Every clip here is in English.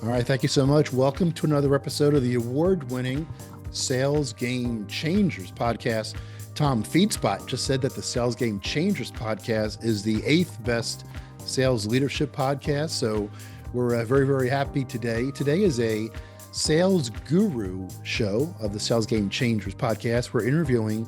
All right, thank you so much. Welcome to another episode of the award-winning Sales Game Changers podcast. Tom Feedspot just said that the Sales Game Changers podcast is the eighth best sales leadership podcast. So we're very, very happy today. Today is a sales guru show of the Sales Game Changers podcast. We're interviewing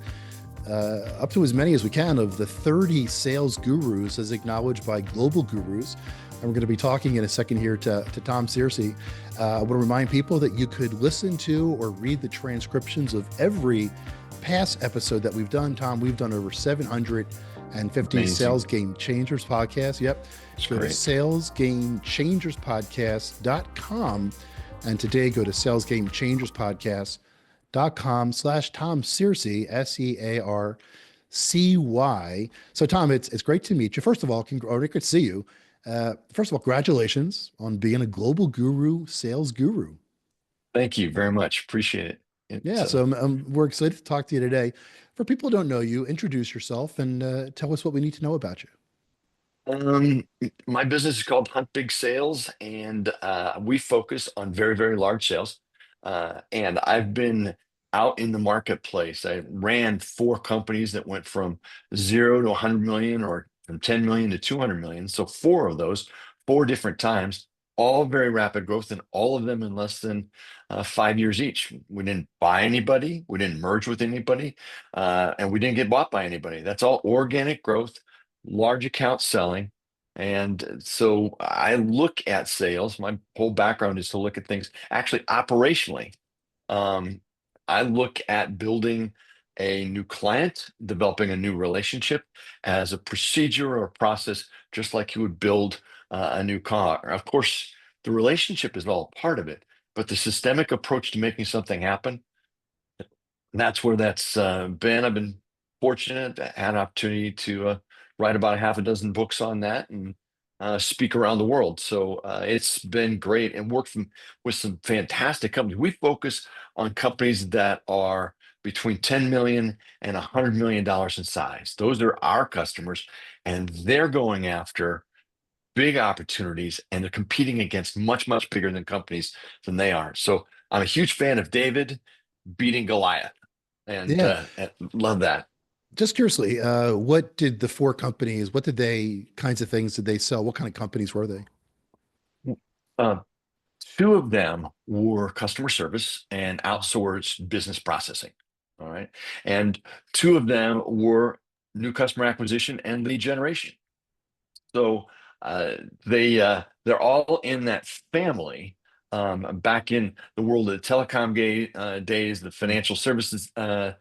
up to as many as we can of the 30 sales gurus as acknowledged by global gurus. And we're going to be talking in a second here to Tom Searcy. I want to remind people that you could listen to or read the transcriptions of every past episode that we've done. Tom, we've done over 750 Amazing. Sales Game Changers podcasts. Yep. That's Go to great. salesgamechangerspodcast.com. And today go to salesgamechangerspodcast.com/Tom Searcy, Searcy. So Tom, it's great to meet you. First of all, great to see you. First of all, congratulations on being a global guru, sales guru. Thank you very much. Appreciate it. Yeah, so we're excited to talk to you today. For people who don't know you, introduce yourself and tell us what we need to know about you. My business is called Hunt Big Sales, and we focus on very, very large sales. And I've been out in the marketplace. I ran four companies that went from 0 to 100 million, or from 10 million to 200 million. So four of those, four different times, all very rapid growth, and all of them in less than 5 years each. We didn't buy anybody, we didn't merge with anybody, and we didn't get bought by anybody. That's all organic growth, large account selling. And so I look at sales. My whole background is to look at things actually operationally. Um, I look at building a new client, developing a new relationship as a procedure or a process, just like you would build a new car. Of course, the relationship is all part of it, but the systemic approach to making something happen, that's where that's been. I've been fortunate to had an opportunity to write about a half a dozen books on that and speak around the world. So it's been great and with some fantastic companies. We focus on companies that are between 10 million and $100 million in size. Those are our customers, and they're going after big opportunities, and they're competing against much, much bigger than companies than they are. So I'm a huge fan of David beating Goliath, Yeah, and love that. just curiously, what did the four companies, what did they, kinds of things did they sell? What kind of companies were they? Uh, Two of them were customer service and outsourced business processing. All right. And two of them were new customer acquisition and lead generation. So uh, they're all in that family. Back in the world of the days, the financial services side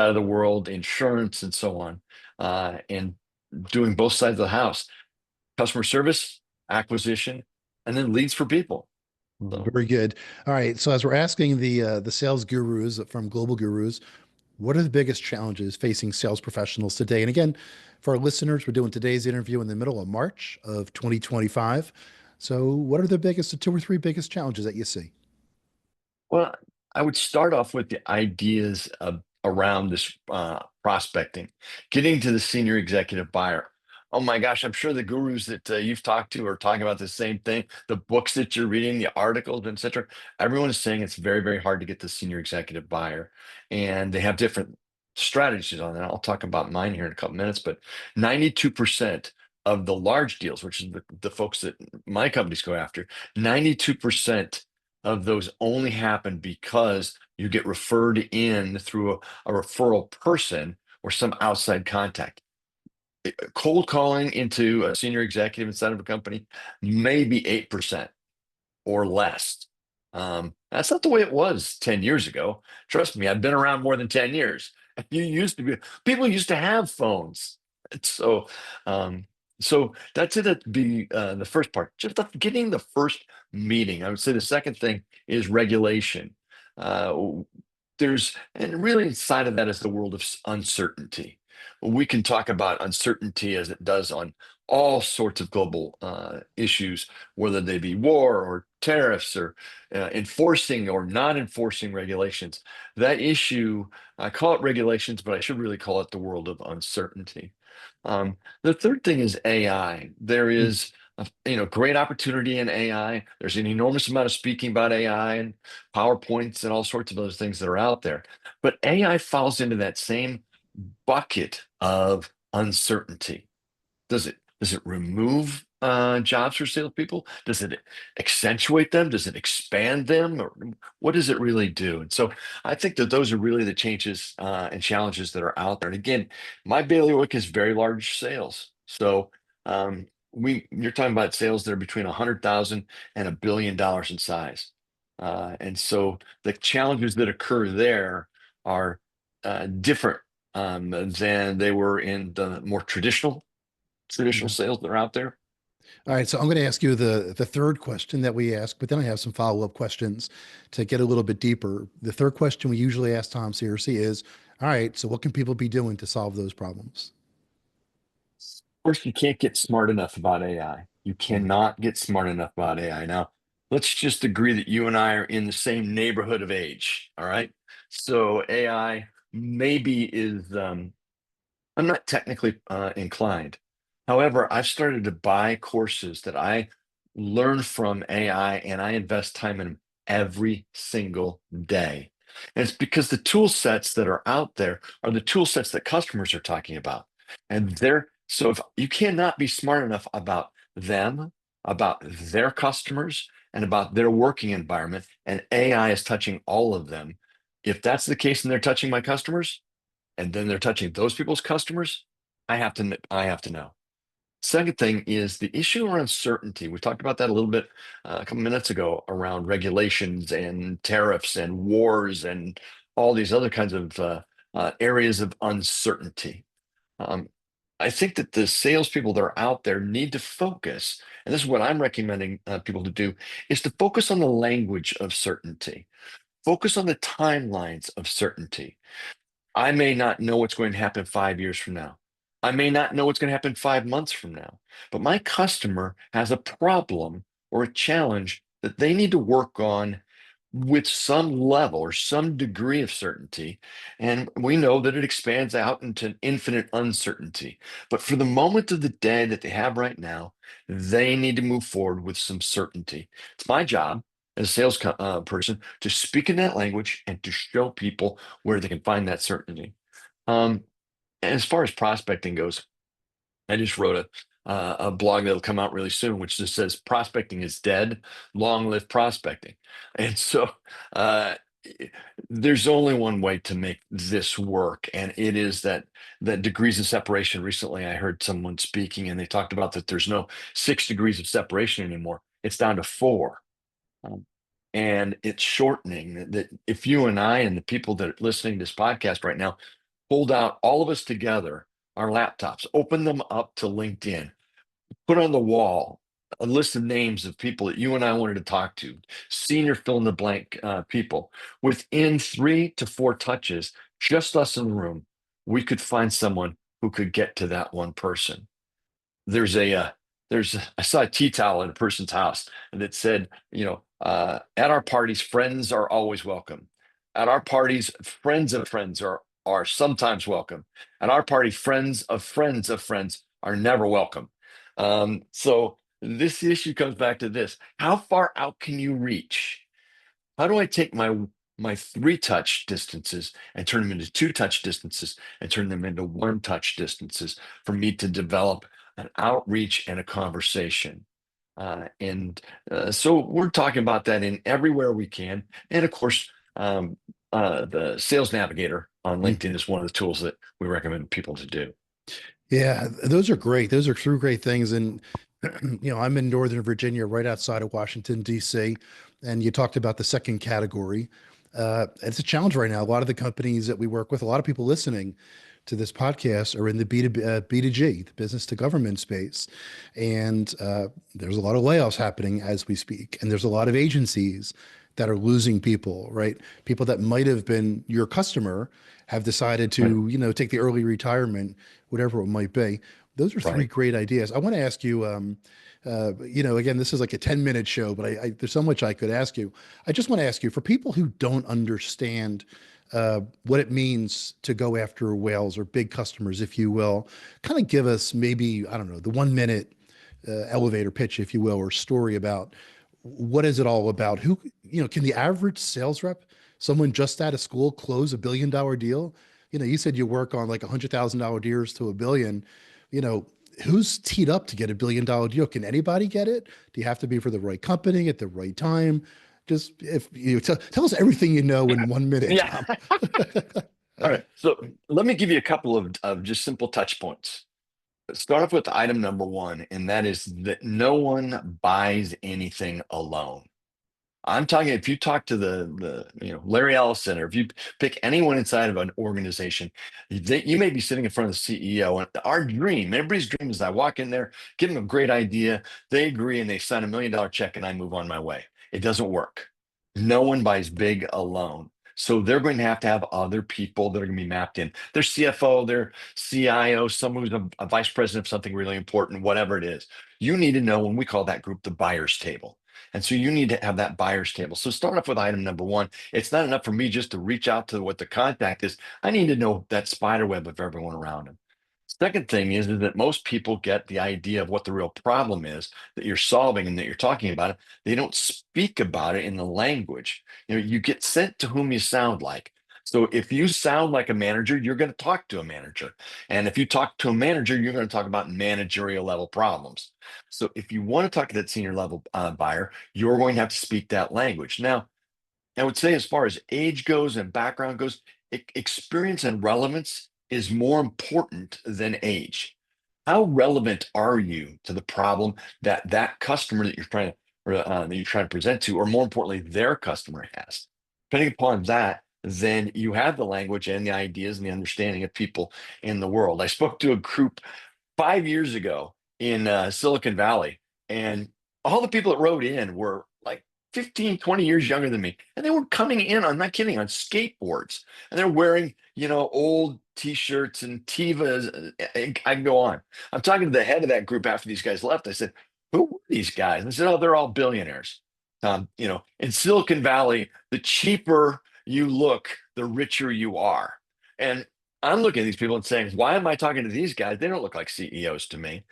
of the world, insurance, and so on, and doing both sides of the house: customer service, acquisition, and then leads for people. So, Very good. All right. So as we're asking the sales gurus from Global Gurus, what are the biggest challenges facing sales professionals today? And again, for our listeners, we're doing today's interview in the middle of March of 2025. So what are the two or three biggest challenges that you see? well, I would start off with the ideas around this prospecting, getting to the senior executive buyer. Oh my gosh, I'm sure the gurus that you've talked to are talking about the same thing. The books that you're reading, the articles, etc. Everyone is saying it's very, very hard to get the senior executive buyer, and they have different strategies on that. I'll talk about mine here in a couple minutes, but 92% of the large deals, which is the folks that my companies go after, 92% of those only happen because you get referred in through a referral person or some outside contact. Cold calling into a senior executive inside of a company, maybe 8% or less. That's not the way it was 10 years ago. Trust me, I've been around more than 10 years. People used to have phones. So, um, so that's it. That'd be the first part, just getting the first meeting. I would say the second thing is regulation. Uh, and really inside of that is the world of uncertainty. We can talk about uncertainty as it does on all sorts of global issues, whether they be war or tariffs or enforcing or not enforcing regulations. That issue, I call it regulations, but I should really call it the world of uncertainty. The third thing is AI. There Hmm. is great opportunity in AI. There's an enormous amount of speaking about AI and PowerPoints and all sorts of those things that are out there. But AI falls into that same bucket of uncertainty. Does it remove jobs for salespeople? Does it accentuate them? Does it expand them? Or what does it really do? And so I think that those are really the changes and challenges that are out there. And again, my bailiwick is very large sales. So you're talking about sales that are between 100,000 and $1 billion in size. And so the challenges that occur there are different than they were in the more traditional Yeah. sales that are out there. All right, so I'm going to ask you the third question that we ask, but then I have some follow-up questions to get a little bit deeper. The third question we usually ask Tom Searcy is, all right, so what can people be doing to solve those problems? First, you can't get smart enough about AI. You Mhm. cannot get smart enough about AI. Now, let's just agree that you and I are in the same neighborhood of age. All right. So AI maybe is I'm not technically inclined. However, I've started to buy courses that I learn from AI and I invest time in them every single day. And it's because the tool sets that are out there are the tool sets that customers are talking about. And so if you cannot be smart enough about them, about their customers, and about their working environment, and AI is touching all of them. If that's the case and they're touching my customers, and then they're touching those people's customers, I have to know. Second thing is the issue around certainty. We talked about that a little bit a couple minutes ago around regulations and tariffs and wars and all these other kinds of areas of uncertainty. Um, I think that the salespeople that are out there need to focus, and this is what I'm recommending people to do, is to focus on the language of certainty. Focus on the timelines of certainty. I may not know what's going to happen 5 years from now. I may not know what's going to happen 5 months from now, but my customer has a problem or a challenge that they need to work on with some level or some degree of certainty. And we know that it expands out into infinite uncertainty. But for the moment of the day that they have right now, they need to move forward with some certainty. It's my job as a sales person to speak in that language and to show people where they can find that certainty. Um, and as far as prospecting goes, I just wrote a blog that'll come out really soon, which just says prospecting is dead, long live prospecting. And so uh, there's only one way to make this work, and it is that degrees of separation. Recently, I heard someone speaking, and they talked about that there's no 6 degrees of separation anymore. It's down to four. Um, and it's shortening that if you and I and the people that are listening to this podcast right now pulled out all of us together, our laptops, open them up to LinkedIn, put on the wall a list of names of people that you and I wanted to talk to, senior fill in the blank people. Within 3 to 4 touches, just us in the room, we could find someone who could get to that one person. There's a there's I saw a tea towel in a person's house that said, at our parties, friends are always welcome. At our parties, friends of friends are sometimes welcome. At our party, friends of friends are never welcome. So this issue comes back to this: how far out can you reach? How do I take my 3 touch distances and turn them into 2 touch distances and turn them into 1 touch distances for me to develop an outreach and a conversation? So we're talking about that in everywhere we can. And of course, the Sales Navigator on LinkedIn is one of the tools that we recommend people to do. Yeah, those are great. Those are true great things. And, I'm in Northern Virginia, right outside of Washington, D.C. And you talked about the second category. It's a challenge right now. A lot of the companies that we work with, a lot of people listening to this podcast are in the B2G, the business to government space. And there's a lot of layoffs happening as we speak. And there's a lot of agencies that are losing people, right? People that might have been your customer have decided Right. to, take the early retirement, whatever it might be. Those are three Right. great ideas. I want to ask you, again, this is like a 10-minute show, but there's so much I could ask you. I just want to ask you, for people who don't understand what it means to go after whales or big customers, if you will, kind of give us maybe, I don't know, the 1 minute elevator pitch, if you will, or story about what is it all about? Who, can the average sales rep, someone just out of school, close $1 billion deal? You said you work on like $100,000 deals to $1 billion. You know, who's teed up to get $1 billion deal? Can anybody get it? Do you have to be for the right company at the right time? Just if you tell us everything you know in 1 minute, Yeah. Tom. All right. So let me give you a couple of just simple touch points. Start off with item number one, and that is that no one buys anything alone. I'm talking if you talk to the Larry Ellison, or if you pick anyone inside of an organization, you may be sitting in front of the CEO. And our dream, everybody's dream, is I walk in there, give them a great idea, they agree, and they sign $1 million check, and I move on my way. It doesn't work. No one buys big alone. So they're going to have other people that are going to be mapped in. Their CFO, their CIO, someone who's a vice president of something really important, whatever it is. You need to know, when we call that group the buyer's table. And so you need to have that buyer's table. So start off with item number one. It's not enough for me just to reach out to what the contact is. I need to know that spider web of everyone around them. Second thing is that most people get the idea of what the real problem is that you're solving and that you're talking about it. They don't speak about it in the language. You get sent to whom you sound like. So if you sound like a manager, you're going to talk to a manager. And if you talk to a manager, you're going to talk about managerial level problems. So if you want to talk to that senior level buyer, you're going to have to speak that language. Now, I would say, as far as age goes and background goes, experience and relevance is more important than age. How relevant are you to the problem that that customer that you're trying to present to, or more importantly, their customer has? Depending upon that, then you have the language and the ideas and the understanding of people in the world. I spoke to a group 5 years ago in Silicon Valley, and all the people that rode in were like 15, 20 years younger than me. And they were coming in, I'm not kidding, on skateboards. And they're wearing, old t-shirts and Tivas. I can go on. I'm talking to the head of that group after these guys left. I said, who were these guys? And they said, oh, they're all billionaires. In Silicon Valley, the cheaper you look, the richer you are. And I'm looking at these people and saying, why am I talking to these guys? They don't look like CEOs to me.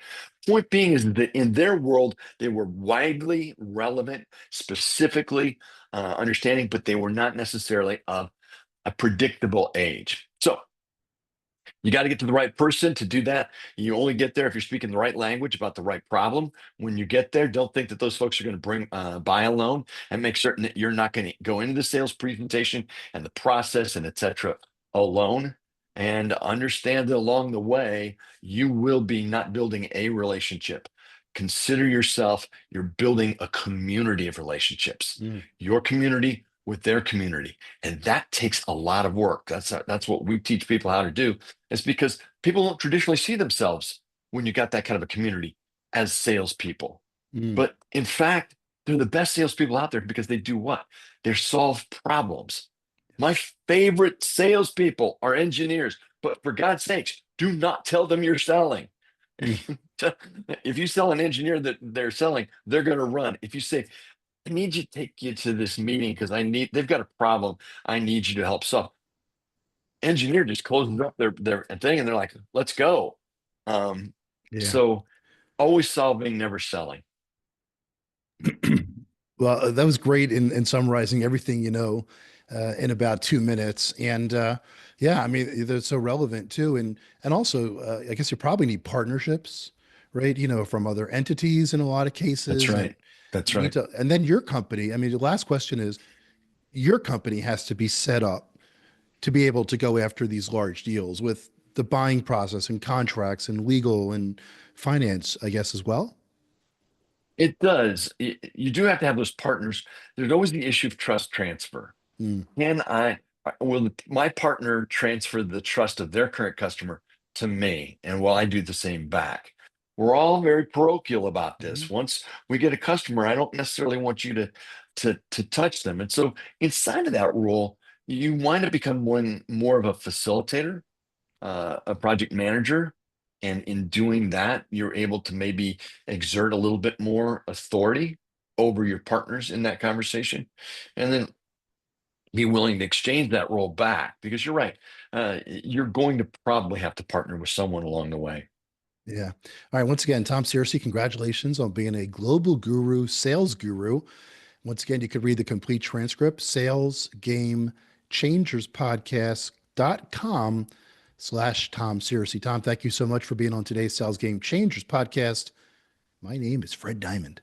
Point being is that in their world, they were widely relevant, specifically understanding, but they were not necessarily of a predictable age. So you got to get to the right person to do that. You only get there if you're speaking the right language about the right problem. When you get there, don't think that those folks are going to buy a loan, and make certain that you're not going to go into the sales presentation and the process and etc. alone. And understand that along the way, you will be not building a relationship. Consider yourself, you're building a community of relationships, Mm, your community with their community. And that takes a lot of work. That's what we teach people how to do. It's because people don't traditionally see themselves, when you got that kind of a community, as salespeople. mm, But in fact, they're the best salespeople out there, because they do what? They solve problems. My yes. favorite salespeople are engineers, but for God's sakes, do not tell them you're selling. Mm, If you sell an engineer that they're selling, they're going to run. If you say, I need you to take you to this meeting because they've got a problem I need you to help solve. Engineer just closes up their thing, and they're like, let's go. Um, yeah. so always solving, never selling. Well, that was great in summarizing everything in about 2 minutes. And yeah, I mean, they're so relevant too. And also, I guess you probably need partnerships, right? From other entities in a lot of That's cases, and right. That's you need right. to. And then your company. I mean, the last question is, your company has to be set up to be able to go after these large deals with the buying process and contracts and legal and finance, I guess, as well. It does. You do have to have those partners. There's always the issue of trust transfer. Mm, Will my partner transfer the trust of their current customer to me, and will I do the same back? We're all very parochial about this. mhm, Once we get a customer, I don't necessarily want you to touch them. And so inside of that role, you wind up becoming one more of a facilitator, a project manager. And in doing that, you're able to maybe exert a little bit more authority over your partners in that conversation. And then be willing to exchange that role back, because you're right. You're going to probably have to partner with someone along the way. Yeah. All right. Once again, Tom Searcy, congratulations on being a global guru, sales guru. Once again, you could read the complete transcript, salesgamechangerspodcast.com/Tom Searcy. Tom, thank you so much for being on today's Sales Game Changers podcast. My name is Fred Diamond.